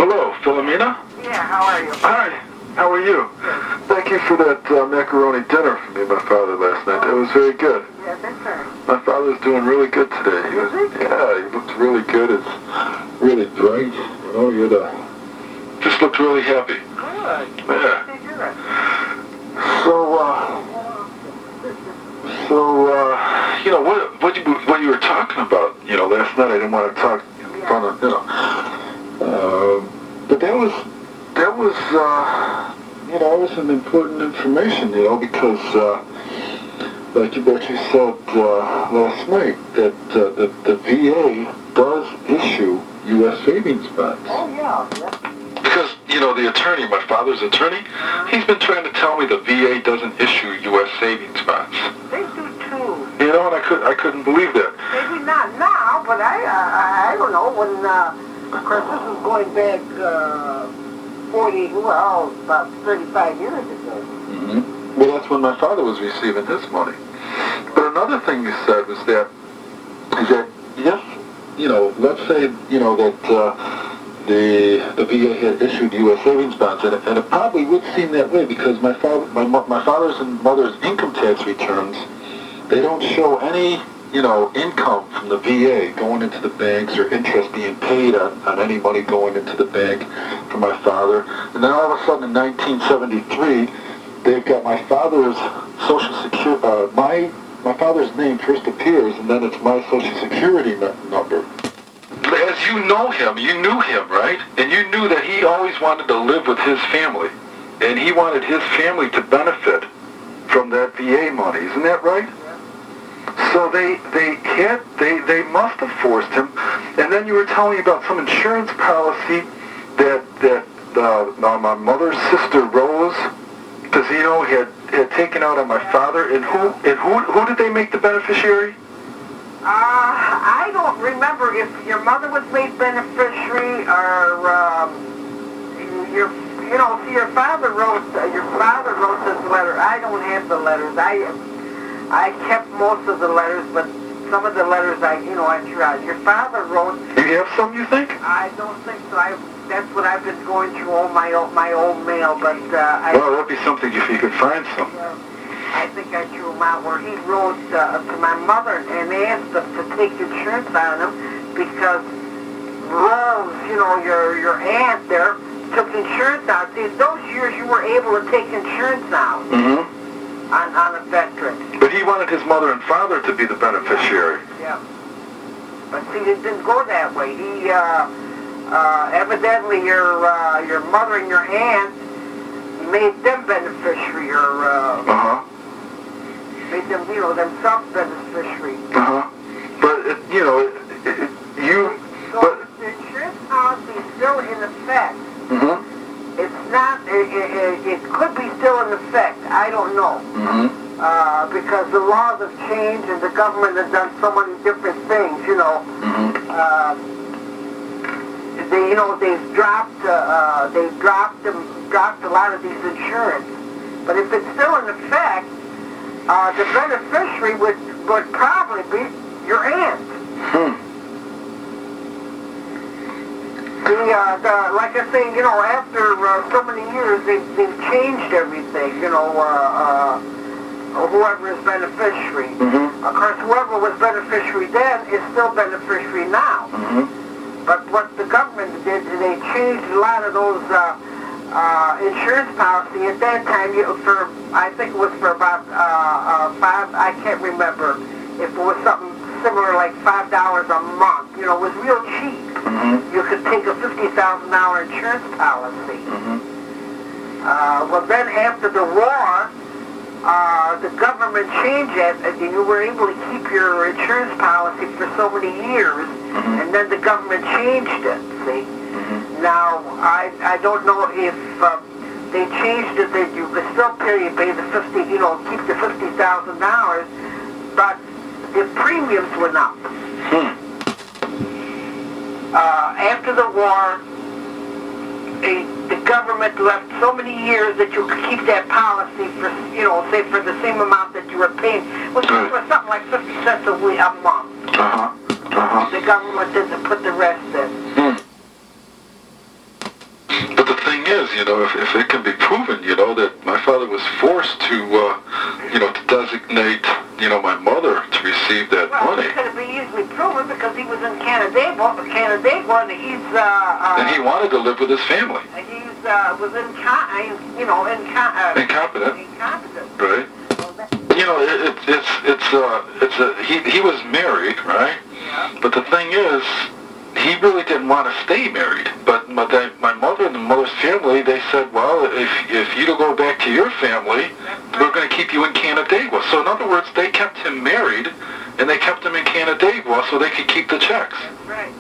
Hello, Philomena? Yeah, how are you? Hi, how are you? Thank you for that macaroni dinner for me and my father last night. It was very good. Yeah, that's right. My father's doing really good today. He looked really good. It's really bright. You know, just looked really happy. Good. Yeah. Good. You know, what you were talking about, you know, last night, I didn't want to talk, you know, but that was, you know, it was some important information, you know, because, like what you said last night, that the VA does issue U.S. savings bonds. Oh, yeah. Because, you know, the attorney, my father's attorney, he's been trying to tell me the VA doesn't issue U.S. savings bonds. They do too. You know, and I couldn't believe that. Maybe not now, but I don't know, when, of course, this is going back, about 35 years ago. Mm-hmm. Well, that's when my father was receiving his money. But another thing you said was that yes, you know, let's say, you know, that the VA had issued U.S. savings bonds, and it probably would seem that way because my father's and mother's income tax returns, they don't show any, you know, income from the VA going into the banks or interest being paid on any money going into the bank for my father. And then all of a sudden in 1973, they've got my father's Social Security, my father's name first appears, and then it's my Social Security number. As you know him, you knew him, right? And you knew that he always wanted to live with his family. And he wanted his family to benefit from that VA money. Isn't that right? So they must have forced him. And then you were telling me about some insurance policy that my mother's sister Rose Pezzino had taken out on my father. And who did they make the beneficiary? I don't remember if your mother was made beneficiary or your father wrote this letter. I don't have the letters. I kept most of the letters, but some of the letters I threw out. Your father wrote. You have some, you think? I don't think so. That's what I've been going through all my old mail, but well, that'd be something if you could find some. I think I threw him out where he wrote to my mother and asked them to take insurance on him because Rose, you know, your aunt there, took insurance out. See, those years you were able to take insurance out on a veteran. But he wanted his mother and father to be the beneficiary. Yeah. But see, it didn't go that way. He evidently your mother and your aunt made them beneficiary or made them, you know, themselves beneficiary. But the insurance policy is still in effect. It's not. It could be still in effect. I don't know. Because the laws have changed and the government has done so many different things. You know. They've dropped a lot of these insurance. But if it's still in effect, the beneficiary would probably be your aunt. Like I say, you know, after so many years, they've changed everything. You know, whoever is beneficiary. Of course, whoever was beneficiary then is still beneficiary now. But what the government did, they changed a lot of those insurance policy at that time. I think it was for about I can't remember if it was something similar like $5 a month. You know, it was real cheap. You could take a $50,000 insurance policy. Well, then after the war, the government changed it, and you were able to keep your insurance policy for so many years, and then the government changed it, see? Now, I don't know if they changed it that you could still pay the keep the $50,000, but the premiums went up. After the war, the government left so many years that you could keep that policy for, you know, say for the same amount that you were paying. Well, it was something like 50 cents a month. The government didn't put the rest in. you know, if it can be proven, you know, that my father was forced to, you know, to designate, you know, my mother to receive that money. Well, it could be easily proven because he was in Canandaigua, and he's, and he wanted to live with his family. And he was incompetent. Right. You know, he was married, right? Yeah. But the thing is, he really didn't want to stay married. But my mother and the mother's family, they said, well, if you don't go back to your family, we're going to keep you in Canandaigua. So in other words, they kept him married, and they kept him in Canandaigua so they could keep the checks. That's right.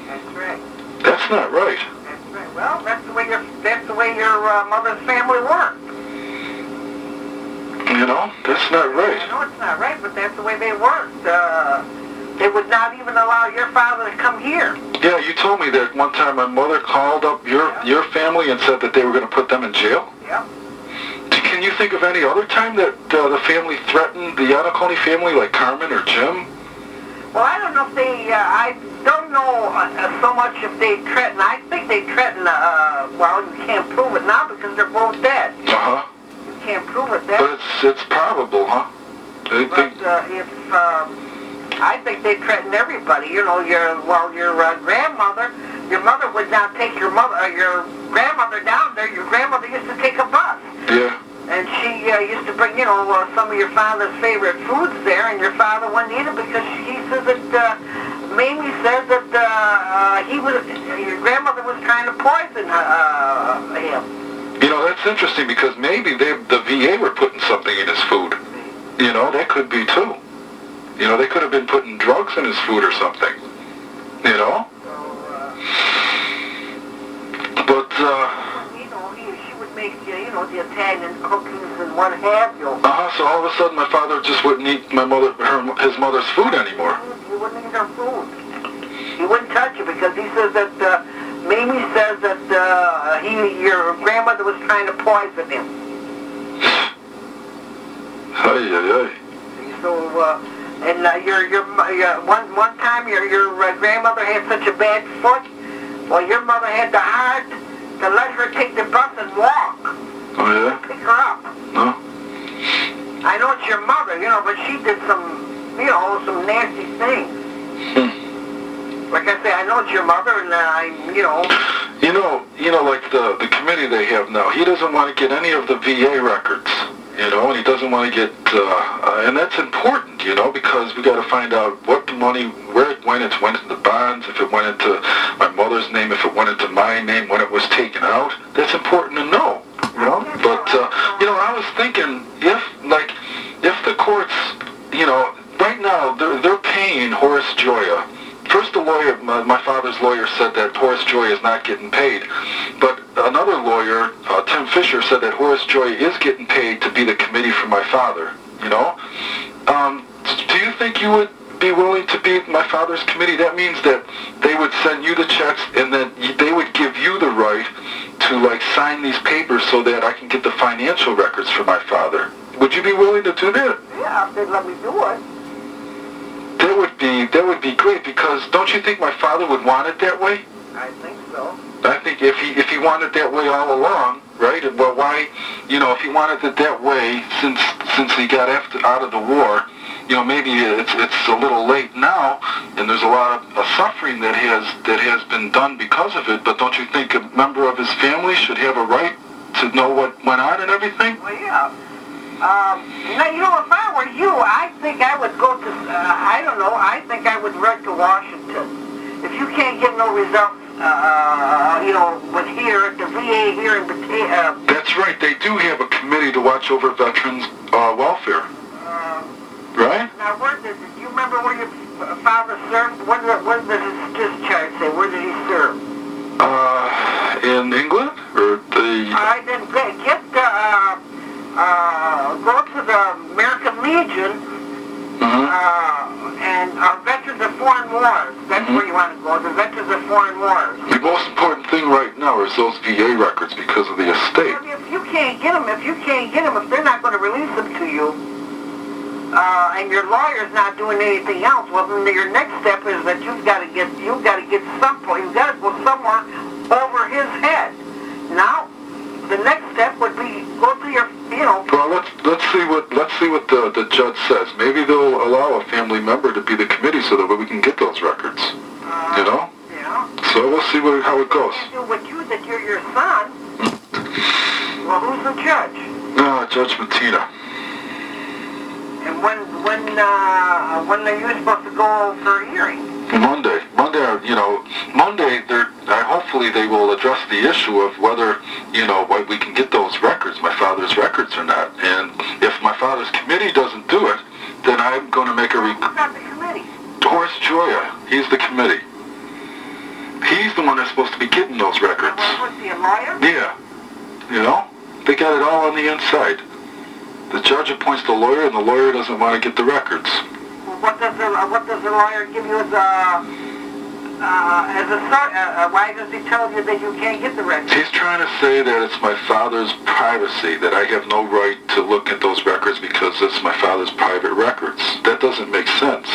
That's right. That's not right. That's right. Well, that's the way your mother's family worked. You know, that's not right. I know it's not right, but that's the way they worked. They would not even allow your father to come here. Yeah, you told me that one time my mother called up your family and said that they were going to put them in jail. Yep. Can you think of any other time that the family threatened the Iannaccone family, like Carmen or Jim? Well, I don't know if they, I don't know so much if they threatened. I think they threatened, well, you can't prove it now because they're both dead. Uh-huh. You can't prove it then. But it's probable, huh? I think they threatened everybody. You know, your grandmother, your mother would not take your grandmother down there. Your grandmother used to take a bus. Yeah. And she used to bring, you know, some of your father's favorite foods there, and your father wouldn't eat it because he says that, Mamie says that your grandmother was trying to poison him. You know, that's interesting because maybe the VA were putting something in his food. You know, that could be too. You know, they could have been putting drugs in his food or something. You know? But, you know, she would make, you know, the Italian cookies and what have you. So all of a sudden my father just wouldn't eat his mother's food anymore. He wouldn't eat her food. He wouldn't touch it because he says that, Mamie says that, your grandmother was trying to poison him. So, and one time your grandmother had such a bad foot, well, your mother had the heart to let her take the bus and walk. Oh, yeah? Pick her up. No? I know it's your mother, you know, but she did some, you know, some nasty things. Like I say, I know it's your mother, and you know. You know, like the committee they have now, he doesn't want to get any of the VA records. You know, and he doesn't want to get, and that's important, you know, because we got to find out what the money, where it went into the bonds, if it went into my mother's name, if it went into my name, when it was taken out. That's important to know, you know. But, you know, I was thinking, if the courts, you know, right now, they're paying Horace Joya. First, the lawyer, my father's lawyer, said that Horace Joy is not getting paid. But another lawyer, Tim Fisher, said that Horace Joy is getting paid to be the committee for my father, you know? Do you think you would be willing to be my father's committee? That means that they would send you the checks and then they would give you the right to, like, sign these papers so that I can get the financial records for my father. Would you be willing to do that? Yeah, if they'd let me do it. That would be great, because don't you think my father would want it that way? I think so. I think if he wanted it that way all along, right? Well, why, you know, if he wanted it that way since he got out of the war, you know, maybe it's a little late now, and there's a lot of suffering that has been done because of it. But don't you think a member of his family should have a right to know what went on and everything? Well, yeah. Now, you know, if I were you, I think I would go to, I don't know, I think I would run to Washington. If you can't get no results, you know, with here, at the VA here in Batavia. That's right, they do have a committee to watch over veterans' welfare. Right? Now, do you remember where your father served? What does his discharge say? Where did he serve? In England? Or the... I didn't get go to the American Legion, and Veterans of Foreign Wars. That's where you want to go, the Veterans of Foreign Wars. The most important thing right now is those VA records because of the estate. Well, if you can't get them, if they're not going to release them to you, and your lawyer's not doing anything else, well, then your next step is that you've got to go somewhere over his head. Now, the next step would be go to your, you know. Well, let's see what the judge says. Maybe they'll allow a family member to be the committee so that we can get those records. You know? Yeah. So we'll see how it goes. They do with you that you're your son. Well, who's the judge? Judge Matina. And when are you supposed to go for a hearing? Monday. Monday. Hopefully they will address the issue of whether we can get those records, my father's records or not. And if my father's committee doesn't do it, then I'm going to make a. Who's got the committee? Horace Joya. He's the committee. He's the one that's supposed to be getting those records. Was he a lawyer? Yeah. They got it all on the inside. The judge appoints the lawyer, and the lawyer doesn't want to get the records. Well, what does the lawyer give you as a why does he tell you that you can't get the records? He's trying to say that it's my father's privacy, that I have no right to look at those records because it's my father's private records. That doesn't make sense.